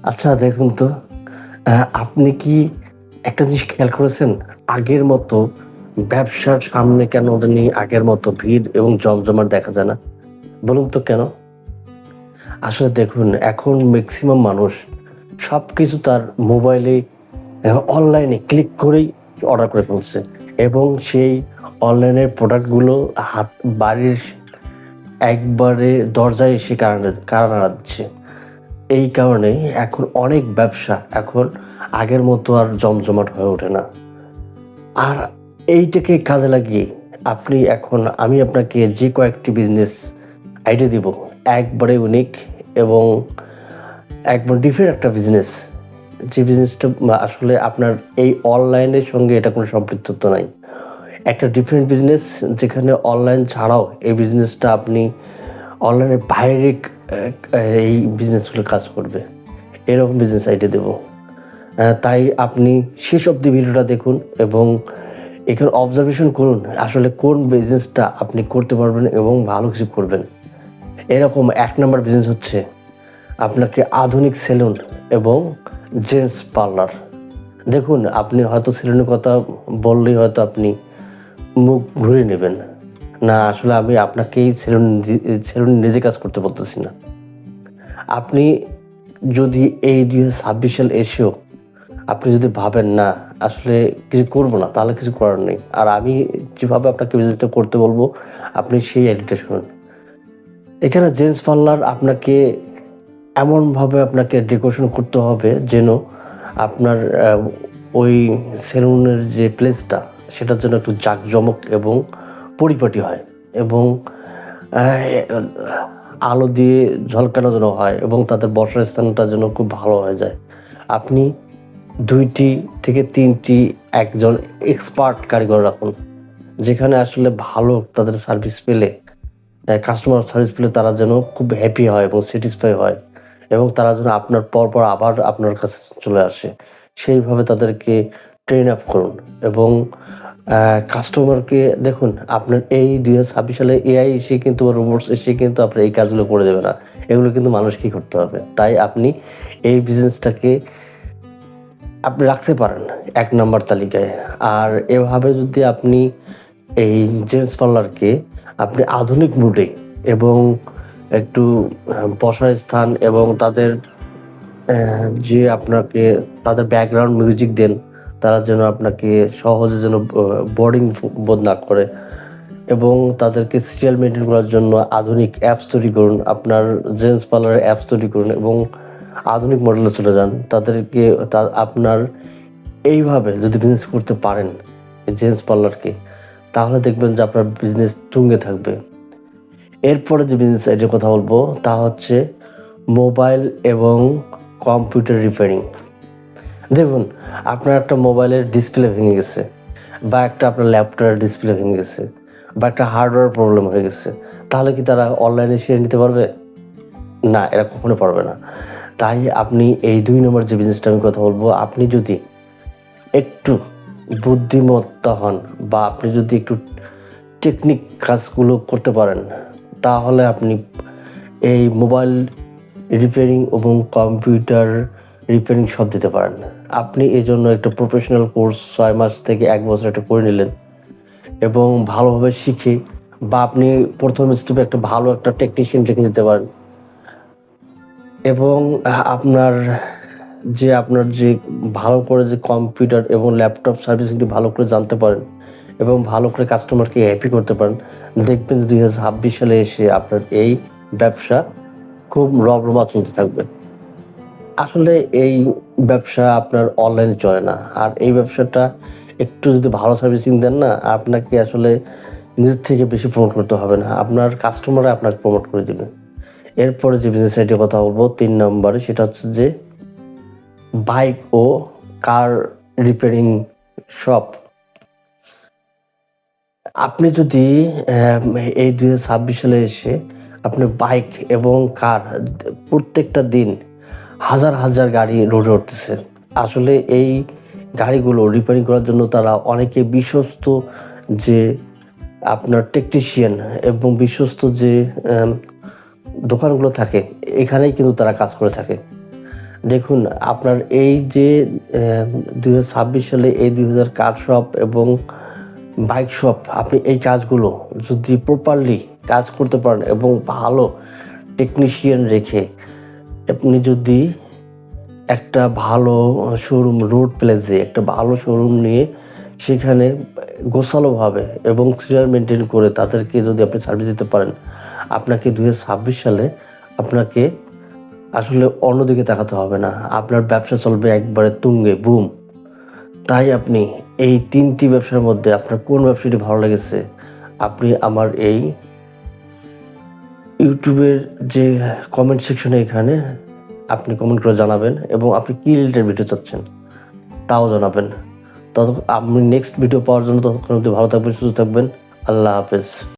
আচ্ছা দেখুন তো, আপনি কি একটা জিনিস খেয়াল করেছেন? আগের মতো ব্যবসার সামনে কেন জানি আগের মতো ভিড় এবং জমজমাট দেখা যায় না? বলুন তো কেন? আসলে দেখুন এখন মেক্সিমাম মানুষ সবকিছু তার মোবাইলে অনলাইনে ক্লিক করেই অর্ডার করে ফেলছে এবং সেই অনলাইনের প্রোডাক্টগুলো হাত বাড়ির একবারে দরজায় এসে কারা নাড়া দিচ্ছে। এই কারণেই এখন অনেক ব্যবসা এখন আগের মতো আর জমজমাট হয়ে ওঠে না। আর এইটাকে কাজে লাগিয়ে আমি আপনাকে যে কয়েকটি বিজনেস আইডিয়া দিব, একবারে ইউনিক এবং একবার ডিফারেন্ট একটা বিজনেস। যে বিজনেসটা আসলে আপনার এই অনলাইনের সঙ্গে এটা কোনো সম্পৃক্ততা নাই। একটা ডিফারেন্ট বিজনেস যেখানে অনলাইন ছাড়াও এই বিজনেসটা আপনি অনলাইনের বাইরে এই বিজনেসগুলো কাজ করবে। এরকম বিজনেস আইডিয়া দেবো। তাই আপনি শেষ অবধি ভিডিওটা দেখুন এবং এখানে অবজারভেশন করুন আসলে কোন বিজনেসটা আপনি করতে পারবেন এবং ভালো কিছু করবেন। এরকম ১ নাম্বার বিজনেস হচ্ছে আপনাকে আধুনিক সেলুন এবং জেন্টস পার্লার। দেখুন আপনি হয়তো সেলুনের কথা বললেই হয়তো আপনি মুখ ঘুরিয়ে নেবেন। না আসলে আমি আপনাকেই সেলুন নিজে কাজ করতে বলতেছি না। আপনি যদি এই ২০২৬ সাল এসেও আপনি যদি ভাবেন না আসলে কিছু করব না, তাহলে কিছু করার নেই। আর আমি যেভাবে আপনাকে বিজনেসটা করতে বলবো, আপনি সেই আইডিয়াটা শুনুন। এখানে জেন্টস পার্লার আপনাকে ডেকোরেশন করতে হবে যেন আপনার ওই সেলুনের যে প্লেসটা সেটার জন্য একটু জাঁকজমক এবং পরিপাটি হয় এবং আ আলো দিয়ে ঝলকানো যেন হয় এবং তাদের বসার স্থানটা যেন খুব ভালো হয়ে যায়। আপনি ২টি থেকে ৩টি একজন এক্সপার্ট কারিগর রাখুন। যেখানে আসলে ভালো তাদের সার্ভিস পেলে কাস্টমার সার্ভিস পেলে তারা যেন খুব হ্যাপি হয় এবং স্যাটিসফাই হয় এবং তারা যেন আপনার পরপর আবার আপনার কাছে চলে আসে। সেইভাবে তাদেরকে ট্রেন আপ করুন এবং কাস্টমারকে দেখুন আপনার এই ২০২৬ সালে এআই এসে কিন্তু বা রোবটস এসে কিন্তু আপনার এই কাজগুলো করে দেবে না। এগুলো কিন্তু মানুষকেই করতে হবে। তাই আপনি এই বিজনেসটাকে আপনি রাখতে পারেন ১ নাম্বার তালিকায়। আর এভাবে যদি আপনি এই জেন্টস পার্লারকে আপনি আধুনিক মুডে এবং একটু বসার স্থান এবং যে আপনাকে তাদের ব্যাকগ্রাউন্ড মিউজিক দেন, তারা যেন আপনাকে সহজে যেন বোরিং বোধ না করে এবং তাদেরকে সিরিয়াল মেইনটেইন করার জন্য আধুনিক অ্যাপস তৈরি করুন। আপনার জেন্টস পার্লারের অ্যাপস তৈরি করুন এবং আধুনিক মডেলে চলে যান। আপনার এইভাবে যদি বিজনেস করতে পারেন জেন্টস পার্লারকে, তাহলে দেখবেন যে আপনার বিজনেস তুঙ্গে থাকবে। এরপরে যে বিজনেস আইডিয়ার কথা বলবো তা হচ্ছে মোবাইল এবং কম্পিউটার রিপেয়ারিং। দেখুন আপনার একটা মোবাইলের ডিসপ্লে ভেঙে গেছে বা আপনার ল্যাপটপের ডিসপ্লে ভেঙে গেছে বা একটা হার্ডওয়্যার প্রবলেম হয়ে গেছে, তাহলে কি তারা অনলাইনে সেরে নিতে পারবে? না, এরা কখনো পারবে না। তাই আপনি এই ২ নম্বর যে বিজনেসটা আমি কথা বলবো, আপনি যদি একটু বুদ্ধিমত্তা হন বা আপনি যদি একটু টেকনিক কাজগুলো করতে পারেন, তাহলে আপনি এই মোবাইল রিপেয়ারিং এবং কম্পিউটার রিপেয়ারিং সব দিতে পারেন। আপনি এজন্য একটা প্রফেশনাল কোর্স ৬ মাস থেকে ১ বছর একটা করে নিলেন এবং ভালোভাবে শিখে বা আপনি ১ম স্টেপে ভালো একটা টেকনিশিয়ান রেখে দিতে পারেন এবং আপনার যে ভালো করে যে কম্পিউটার এবং ল্যাপটপ সার্ভিসিংটি ভালো করে জানতে পারেন এবং ভালো করে কাস্টমারকে হ্যাপি করতে পারেন, দেখবেন ২০২৬ সালে এসে আপনার এই ব্যবসা খুব রমরমা চলতে থাকবে। আসলে এই ব্যবসা আপনার অনলাইনে চলে না। আর এই ব্যবসাটা একটু যদি ভালো সার্ভিসিং দেন না, আপনাকে আসলে নিজের থেকে বেশি প্রমোট করতে হবে না। আপনার কাস্টমাররা আপনাকে প্রমোট করে দিবে। এরপরে যে বিজনেস আইডিয়ার কথা বলবো ৩ নম্বরে, সেটা হচ্ছে যে বাইক ও কার রিপেয়ারিং শপ। আপনি যদি এই ২০২৬ সালে এসে আপনি বাইক এবং কার প্রত্যেকটা দিন হাজার গাড়ি রোডে উঠতেছে। আসলে এই গাড়িগুলো রিপেয়ারিং করার জন্য তারা অনেকে বিশ্বস্ত যে আপনার টেকনিশিয়ান এবং বিশ্বস্ত যে দোকানগুলো থাকে, এখানেই কিন্তু তারা কাজ করে থাকে। দেখুন, আপনার এই যে 2026 সালে এই 2000 কার শপ এবং বাইক শপ, আপনি এই কাজগুলো যদি প্রপারলি কাজ করতে পারেন এবং ভালো টেকনিশিয়ান রেখে আপনি যদি একটা ভালো শোরুম, রোড প্লেসে একটা ভালো শোরুম নিয়ে সেখানে গোছালোভাবে এবং সিরিয়াল মেনটেন করে তাদেরকে যদি আপনি সার্ভিস দিতে পারেন, আপনাকে 2026 সালে আপনাকে আসলে অন্যদিকে তাকাতে হবে না। আপনার ব্যবসা চলবে একবারে তুঙ্গে, বুম। তাই আপনি এই 3টি ব্যবসার মধ্যে আপনার কোন ব্যবসাটি ভালো লেগেছে, আপনি আমার এই ইউটিউবের যে কমেন্ট সেকশনে এখানে আপনি কমেন্ট করে জানাবেন এবং আপনি কী রিলেটেড ভিডিও চাচ্ছেন তাও জানাবেন। তত আপনি নেক্সট ভিডিও পাওয়ার জন্য ততক্ষণ অবধি ভালো থাকবেন, সুস্থ থাকবেন। আল্লাহ হাফেজ।